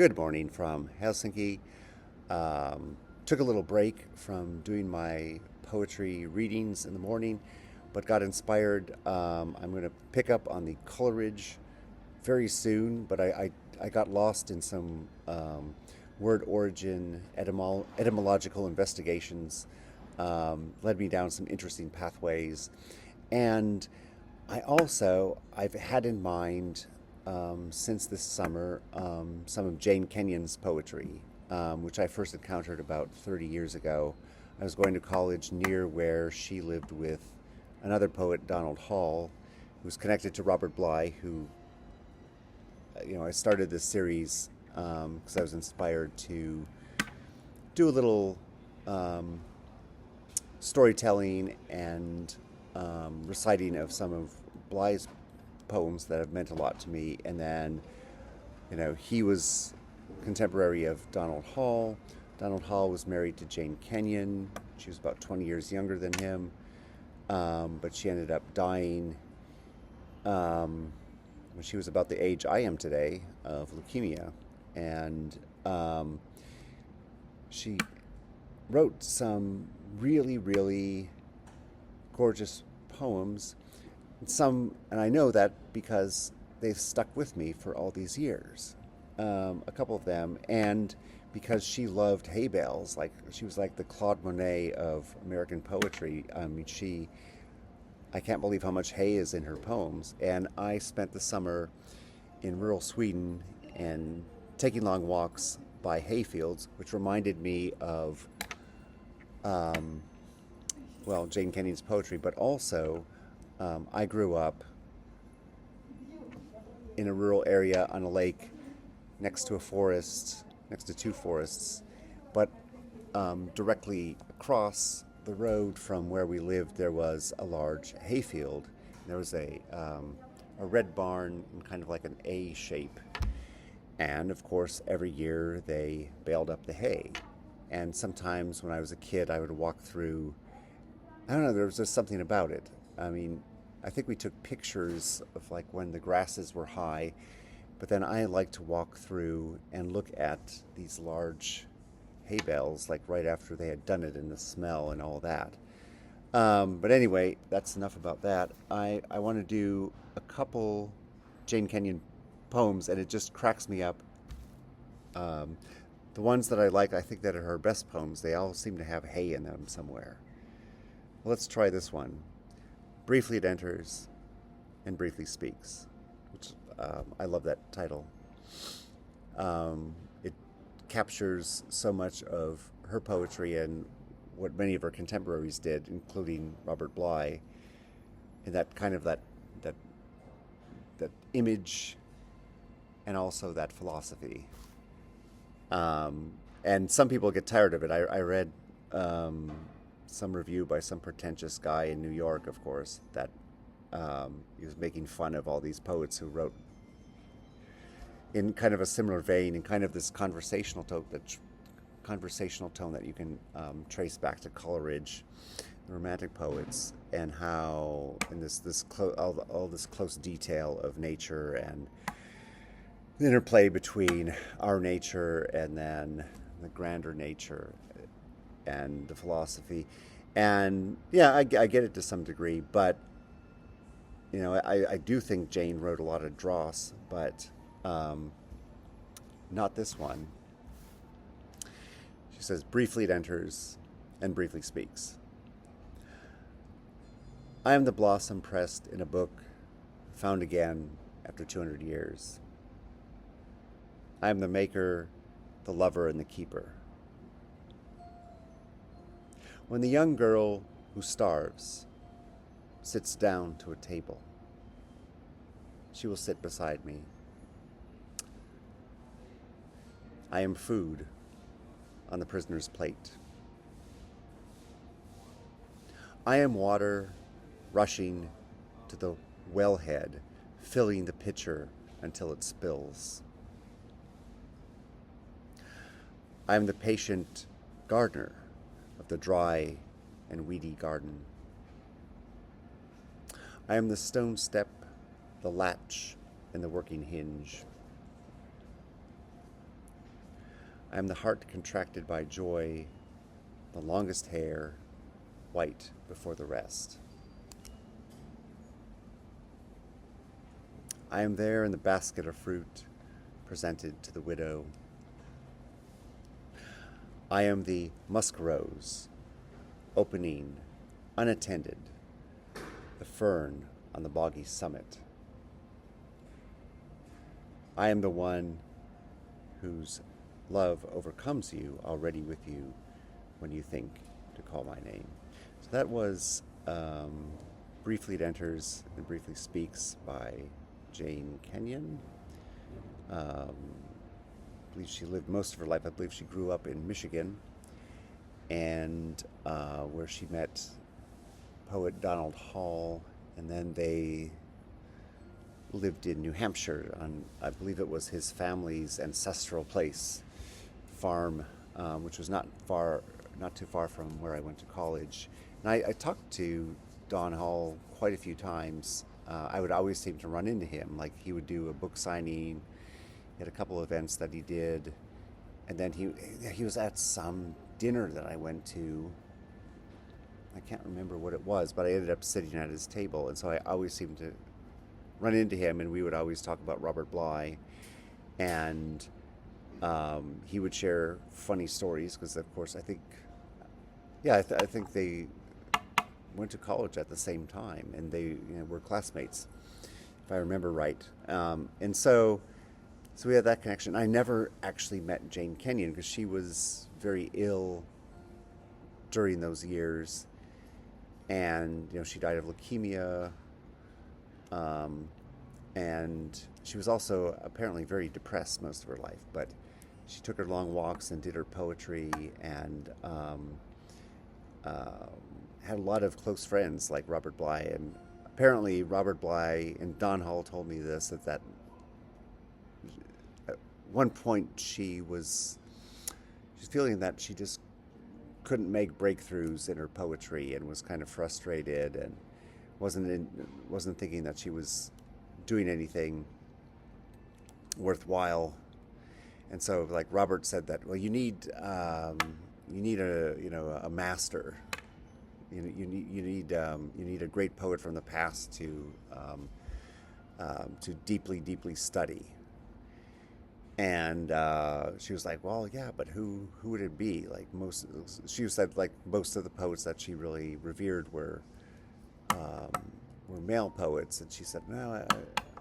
Good morning from Helsinki. Took a little break from doing my poetry readings in the morning, but got inspired. I'm going to pick up on the Coleridge very soon, but I got lost in some word origin etymological investigations, led me down some interesting pathways. And I've had in mind since this summer some of Jane Kenyon's poetry, which I first encountered about 30 years ago. I was going to college near where she lived with another poet, Donald Hall, who's connected to Robert Bly, who, I started this series because I was inspired to do a little storytelling and reciting of some of Bly's poems that have meant a lot to me. And then, he was contemporary of Donald Hall. Donald Hall was married to Jane Kenyon. She was about 20 years younger than him, but she ended up dying when she was about the age I am today of leukemia. And she wrote some really, really gorgeous poems. And I know that because they've stuck with me for all these years. A couple of them, and because she loved hay bales, like she was like the Claude Monet of American poetry. I can't believe how much hay is in her poems. And I spent the summer in rural Sweden and taking long walks by hay fields, which reminded me of, Jane Kenyon's poetry, but also I grew up in a rural area on a lake next to a forest, next to two forests, but directly across the road from where we lived, there was a large hayfield. There was a red barn in kind of like an A shape. And of course, every year they baled up the hay. And sometimes when I was a kid, I would walk through. I don't know, there was just something about it. I think we took pictures of like when the grasses were high, but then I like to walk through and look at these large hay bales, like right after they had done it, and the smell and all that. But anyway, that's enough about that. I want to do a couple Jane Kenyon poems, and it just cracks me up. The ones that I like, I think that are her best poems, they all seem to have hay in them somewhere. Let's try this one. Briefly it enters and briefly speaks, which I love that title. It captures so much of her poetry and what many of her contemporaries did, including Robert Bly, and that kind of that image and also that philosophy. And some people get tired of it. I read some review by some pretentious guy in New York, of course, that he was making fun of all these poets who wrote in kind of a similar vein, in kind of this conversational tone that you can trace back to Coleridge, the Romantic poets, and how in all this close detail of nature and the interplay between our nature and then the grander nature and the philosophy. And yeah, I get it to some degree, but I do think Jane wrote a lot of dross, but not this one. She says, briefly it enters and briefly speaks. I am the blossom pressed in a book, found again after 200 years. I am the maker, the lover, and the keeper. When the young girl who starves sits down to a table, she will sit beside me. I am food on the prisoner's plate. I am water rushing to the wellhead, filling the pitcher until it spills. I am the patient gardener of the dry and weedy garden. I am the stone step, the latch, and the working hinge. I am the heart contracted by joy, the longest hair, white before the rest. I am there in the basket of fruit presented to the widow. I am the musk rose, opening, unattended, the fern on the boggy summit. I am the one whose love overcomes you, already with you, when you think to call my name. So that was Briefly It Enters and Briefly Speaks by Jane Kenyon. I believe she lived most of her life. I believe she grew up in Michigan, and where she met poet Donald Hall, and then they lived in New Hampshire on, I believe it was his family's ancestral place, farm, which was not too far from where I went to college. And I talked to Don Hall quite a few times. I would always seem to run into him. Like, he would do a book signing. He had a couple of events that he did, and then he was at some dinner that I went to. I can't remember what it was, but I ended up sitting at his table, and so I always seemed to run into him, and we would always talk about Robert Bly, and he would share funny stories because, of course, I think they went to college at the same time, and they were classmates, if I remember right. And so we had that connection. I never actually met Jane Kenyon because she was very ill during those years, and she died of leukemia. And she was also apparently very depressed most of her life, but she took her long walks and did her poetry, and had a lot of close friends like Robert Bly. And apparently Robert Bly, and Don Hall told me this, that at one point she was feeling that she just couldn't make breakthroughs in her poetry and was kind of frustrated, and wasn't thinking that she was doing anything worthwhile. And so, like, Robert said that, well, you need a master. You need a great poet from the past to deeply study. And she was like, well, yeah, but who would it be? Like, she said, like, most of the poets that she really revered were male poets, and she said, no,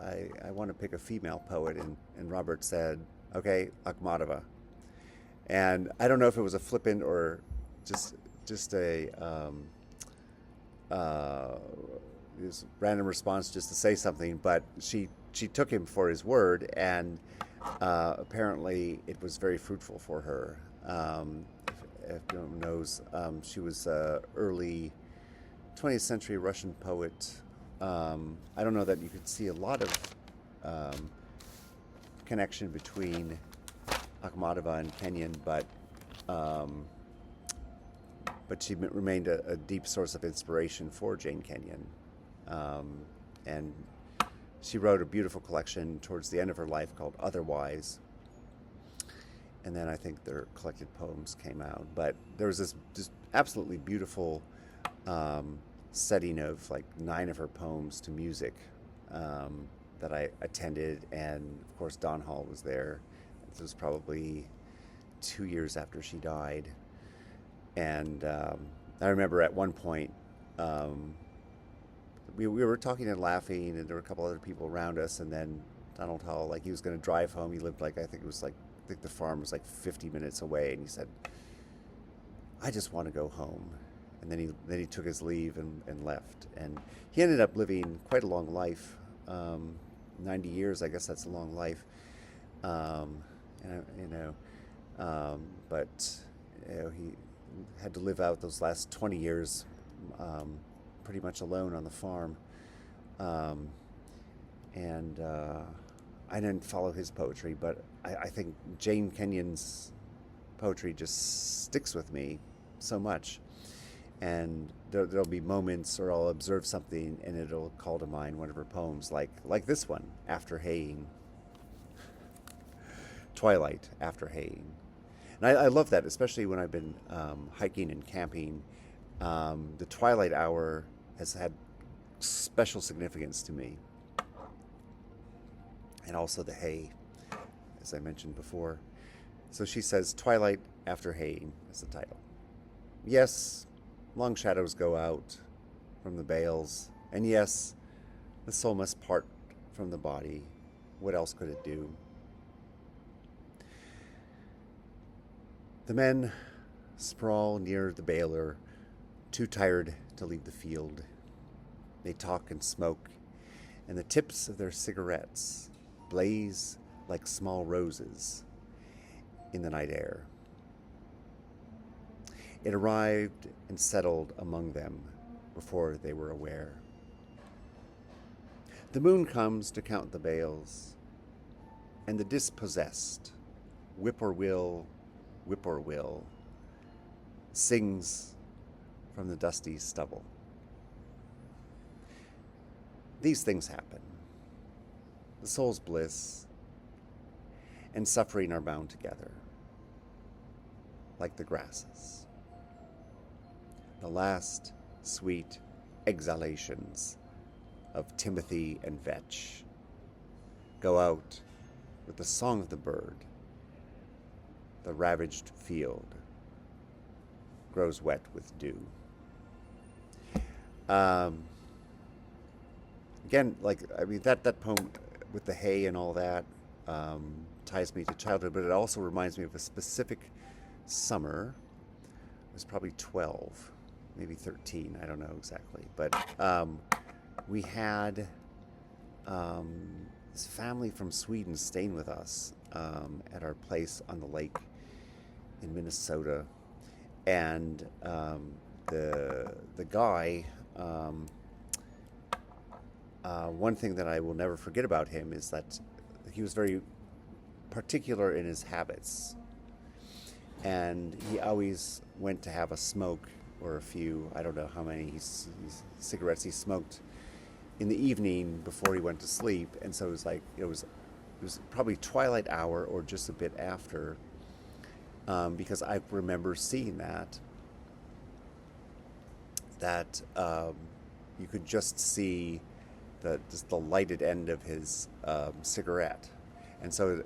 I want to pick a female poet, and Robert said, okay, Akhmatova. And I don't know if it was a flippant or just a random response just to say something, but she took him for his word, and apparently it was very fruitful for her. If no one knows, she was early 20th century Russian poet. I don't know that you could see a lot of connection between Akhmatova and Kenyon, but she remained a deep source of inspiration for Jane Kenyon. And she wrote a beautiful collection towards the end of her life called Otherwise. And then I think their collected poems came out. But there was this absolutely beautiful setting of like 9 of her poems to music that I attended, and of course Don Hall was there. This was probably 2 years after she died, and I remember at one point we were talking and laughing, and there were a couple other people around us, and then Donald Hall, like, he was going to drive home. He lived I think the farm was like 50 minutes away, and he said, I just want to go home. And then he took his leave and left. And he ended up living quite a long life, 90 years. I guess that's a long life. But he had to live out those last 20 years pretty much alone on the farm. And I didn't follow his poetry, but I think Jane Kenyon's poetry just sticks with me so much. And there'll be moments, or I'll observe something, and it'll call to mind one of her poems, like this one, After Haying. Twilight, After Haying. And I love that, especially when I've been hiking and camping. The twilight hour has had special significance to me. And also the hay, as I mentioned before. So she says, Twilight After Haying is the title. Yes, long shadows go out from the bales. And yes, the soul must part from the body. What else could it do? The men sprawl near the baler, too tired to leave the field. They talk and smoke, and the tips of their cigarettes blaze like small roses in the night air. It arrived and settled among them before they were aware. The moon comes to count the bales, and the dispossessed, whippoorwill, sings from the dusty stubble. These things happen. The soul's bliss and suffering are bound together, like the grasses. The last sweet exhalations of Timothy and Vetch go out with the song of the bird. The ravaged field grows wet with dew. Again, that poem with the hay and all that ties me to childhood, but it also reminds me of a specific summer. I was probably 12, maybe 13, I don't know exactly. But we had this family from Sweden staying with us at our place on the lake in Minnesota. And the guy, one thing that I will never forget about him is that he was very particular in his habits. And he always went to have a smoke or a few, I don't know how many cigarettes he smoked in the evening before he went to sleep. And so it was probably twilight hour or just a bit after, because I remember seeing that you could just see the lighted end of his cigarette. And so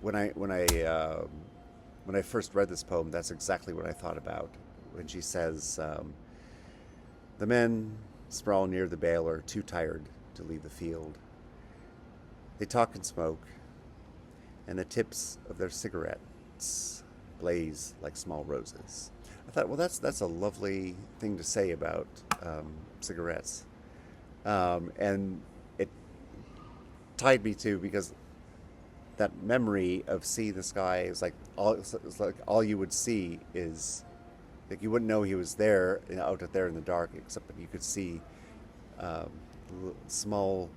when I first read this poem, that's exactly what I thought about when she says, the men sprawl near the baler, too tired to leave the field. They talk and smoke, and the tips of their cigarettes blaze like small roses. I thought, well, that's a lovely thing to say about cigarettes. And it tied me to, because that memory of seeing this guy is like all you would see is, like, you wouldn't know he was there, out there in the dark, except that you could see small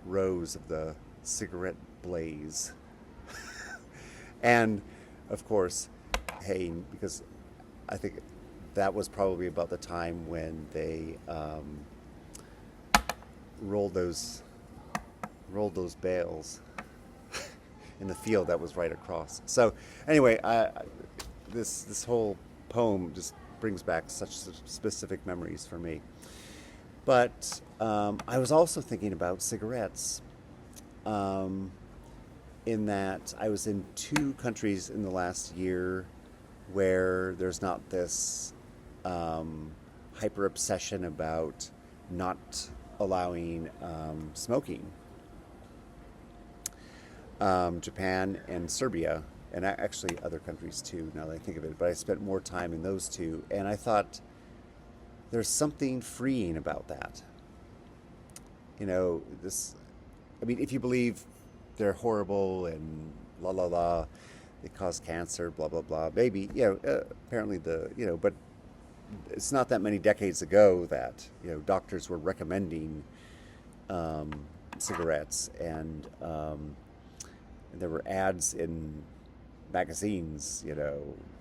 rows of the cigarette blaze. And of course, haying, because I think that was probably about the time when they rolled those bales in the field that was right across. So anyway, this whole poem just brings back such specific memories for me. But I was also thinking about cigarettes, in that I was in 2 countries in the last year where there's not this hyper obsession about not allowing smoking. Japan and Serbia, and actually other countries too, now that I think of it, but I spent more time in those 2, and I thought there's something freeing about that. If you believe they're horrible and la la la, they cause cancer, blah blah blah, maybe, apparently but it's not that many decades ago that, doctors were recommending cigarettes, and there were ads in magazines,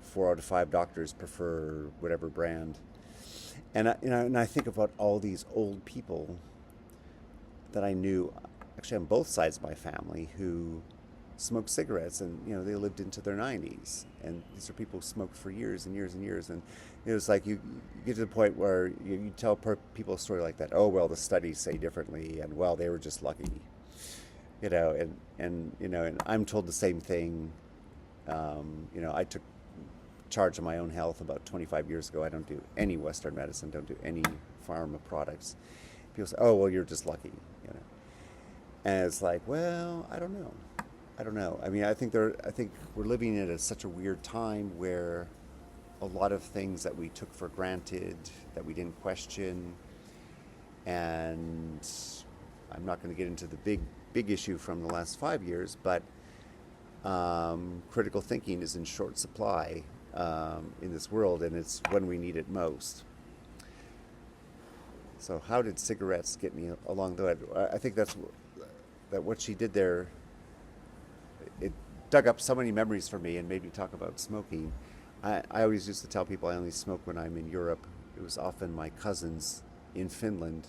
4 out of 5 doctors prefer whatever brand. And I think about all these old people that I knew, actually on both sides of my family, who smoked cigarettes, and they lived into their 90s, and these are people who smoked for years and years and years, and it was like you get to the point where you tell people a story like that. Oh well, the studies say differently, and well, they were just lucky, and I'm told the same thing. I took charge of my own health about 25 years ago. I don't do any Western medicine, don't do any pharma products. People say, oh well, you're just lucky, and it's like, well, I don't know. I mean, I think we're living in such a weird time where a lot of things that we took for granted, that we didn't question, and I'm not going to get into the big issue from the last 5 years, but critical thinking is in short supply in this world, and it's when we need it most. So how did cigarettes get me along the way? I think that what she did there, it dug up so many memories for me and made me talk about smoking. I always used to tell people I only smoke when I'm in Europe. It was often my cousins in Finland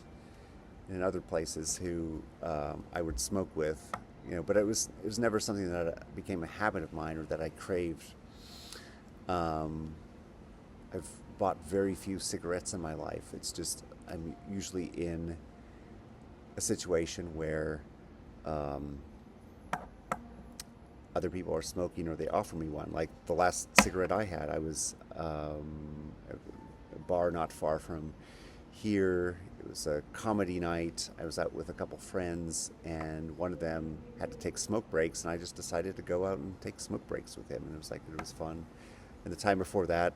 and other places who I would smoke with, but it was never something that became a habit of mine or that I craved. I've bought very few cigarettes in my life. It's just I'm usually in a situation where other people are smoking or they offer me one. Like the last cigarette I had, I was at a bar not far from here. It was a comedy night. I was out with a couple friends, and one of them had to take smoke breaks, and I just decided to go out and take smoke breaks with him, and it was fun. And the time before that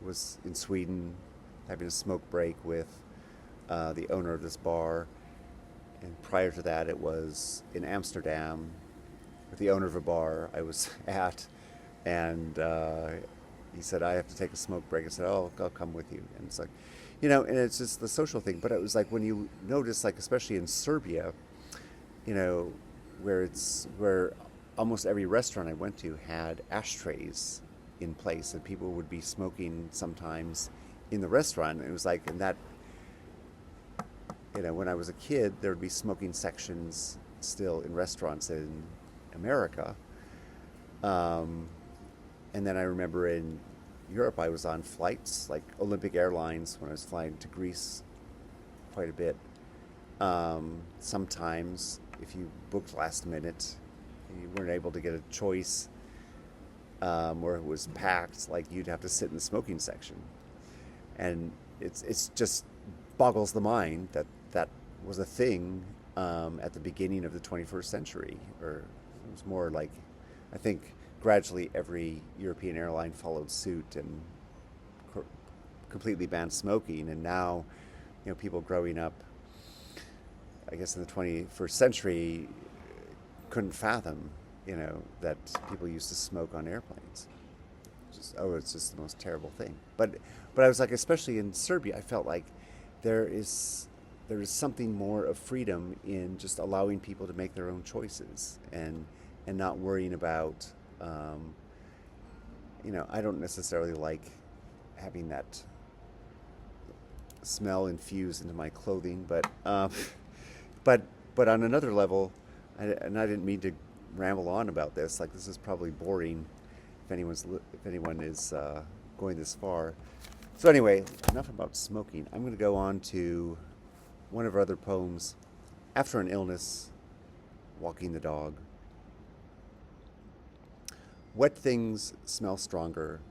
was in Sweden, having a smoke break with the owner of this bar. And prior to that, it was in Amsterdam with the owner of a bar I was at. And he said, I have to take a smoke break. I said, oh, I'll come with you. And it's like, and it's just the social thing. But it was like when you notice, like, especially in Serbia, where almost every restaurant I went to had ashtrays in place, and people would be smoking sometimes in the restaurant. It was like, and that, when I was a kid, there would be smoking sections still in restaurants in America. And then I remember in Europe, I was on flights, like Olympic Airlines, when I was flying to Greece quite a bit. Sometimes, if you booked last minute, you weren't able to get a choice, or it was packed, like you'd have to sit in the smoking section. And it's just boggles the mind that was a thing at the beginning of the 21st century. Or it was more like, I think gradually every European airline followed suit and completely banned smoking. And now, people growing up, I guess in the 21st century, couldn't fathom, that people used to smoke on airplanes. It's just the most terrible thing. But I was like, especially in Serbia, I felt like there is something more of freedom in just allowing people to make their own choices and not worrying about, I don't necessarily like having that smell infused into my clothing, but on another level, and I didn't mean to ramble on about this. Like, this is probably boring if anyone is going this far. So anyway, enough about smoking. I'm going to go on to one of our other poems, After an Illness, Walking the Dog. Wet things smell stronger,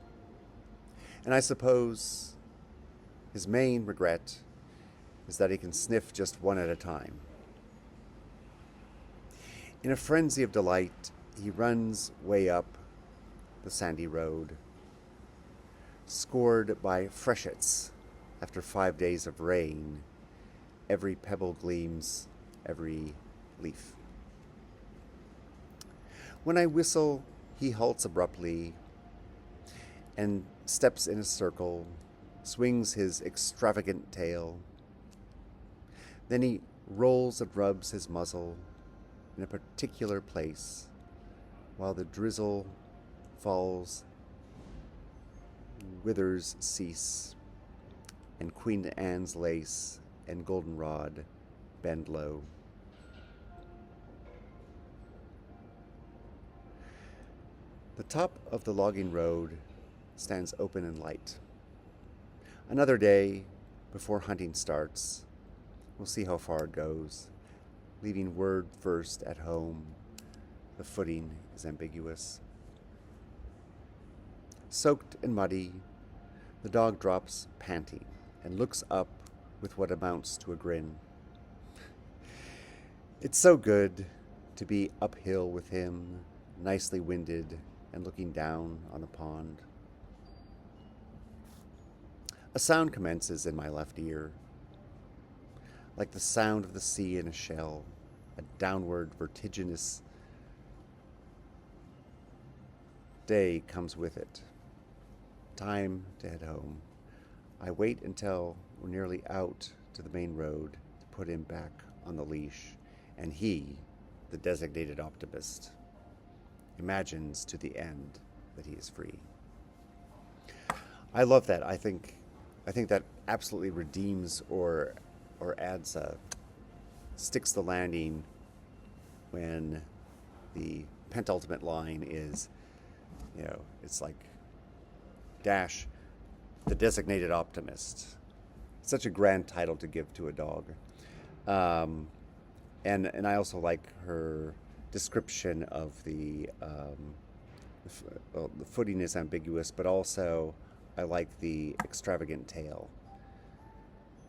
and I suppose his main regret is that he can sniff just one at a time. In a frenzy of delight, he runs way up the sandy road, scored by freshets after 5 days of rain. Every pebble gleams, every leaf. When I whistle, he halts abruptly and steps in a circle, swings his extravagant tail. Then he rolls and rubs his muzzle in a particular place, while the drizzle falls, withers cease, and Queen Anne's lace and goldenrod bend low. The top of the logging road stands open and light. Another day before hunting starts. We'll see how far it goes. Leaving word first at home. The footing is ambiguous. Soaked and muddy, the dog drops panting and looks up with what amounts to a grin. It's so good to be uphill with him, nicely winded and looking down on the pond. A sound commences in my left ear, like the sound of the sea in a shell, a downward, vertiginous day comes with it. Time to head home. I wait until we're nearly out to the main road to put him back on the leash, and he, the designated optimist, imagines to the end that he is free. I love that. I think that absolutely redeems or adds sticks the landing when the penultimate line is, it's like dash the designated optimist. Such a grand title to give to a dog. And I also like her description of the footing is ambiguous, but also I like the extravagant tale.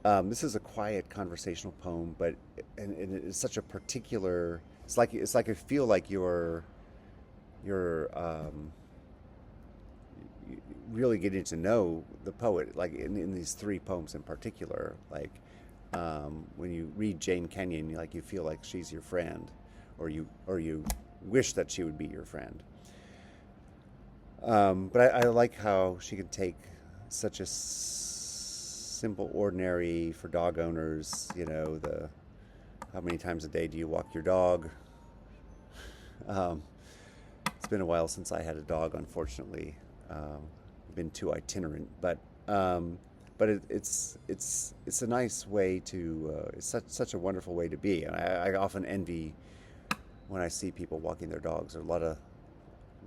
This is a quiet conversational poem, but and it's such a particular. It's like I feel like you're really getting to know the poet, like in these three poems in particular. Like when you read Jane Kenyon, you feel like she's your friend, or you wish that she would be your friend. But I like how she can take such a simple, ordinary, for dog owners, the how many times a day do you walk your dog? It's been a while since I had a dog, unfortunately. Been too itinerant, but it's a nice way to. It's such a wonderful way to be, and I often envy when I see people walking their dogs. There are a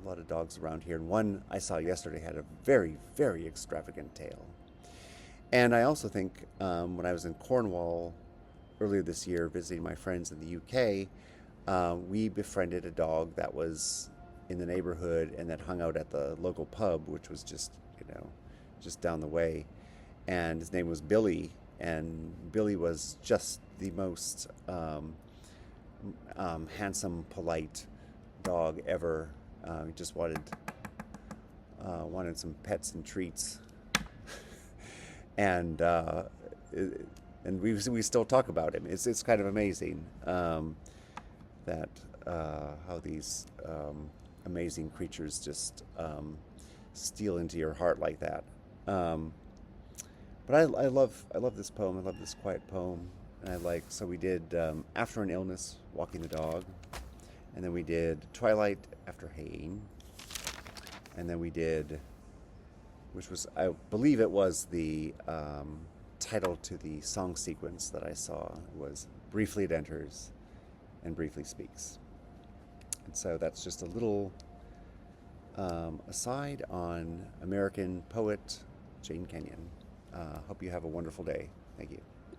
lot of dogs around here, and one I saw yesterday had a very, very extravagant tail. And I also think when I was in Cornwall earlier this year visiting my friends in the UK, we befriended a dog that was in the neighborhood and that hung out at the local pub, which was just down the way. And his name was Billy, and Billy was just the most handsome, polite dog ever. He just wanted some pets and treats, and we still talk about him. It's kind of amazing that how these amazing creatures just steal into your heart like that. But I love this poem. I love this quiet poem, and so we did After an Illness, Walking the Dog. And then we did Twilight After Haying. And then we did, which was, I believe it was the title to the song sequence that I saw, was Briefly It Enters and Briefly Speaks. And so that's just a little aside on American poet Jane Kenyon. Hope you have a wonderful day. Thank you.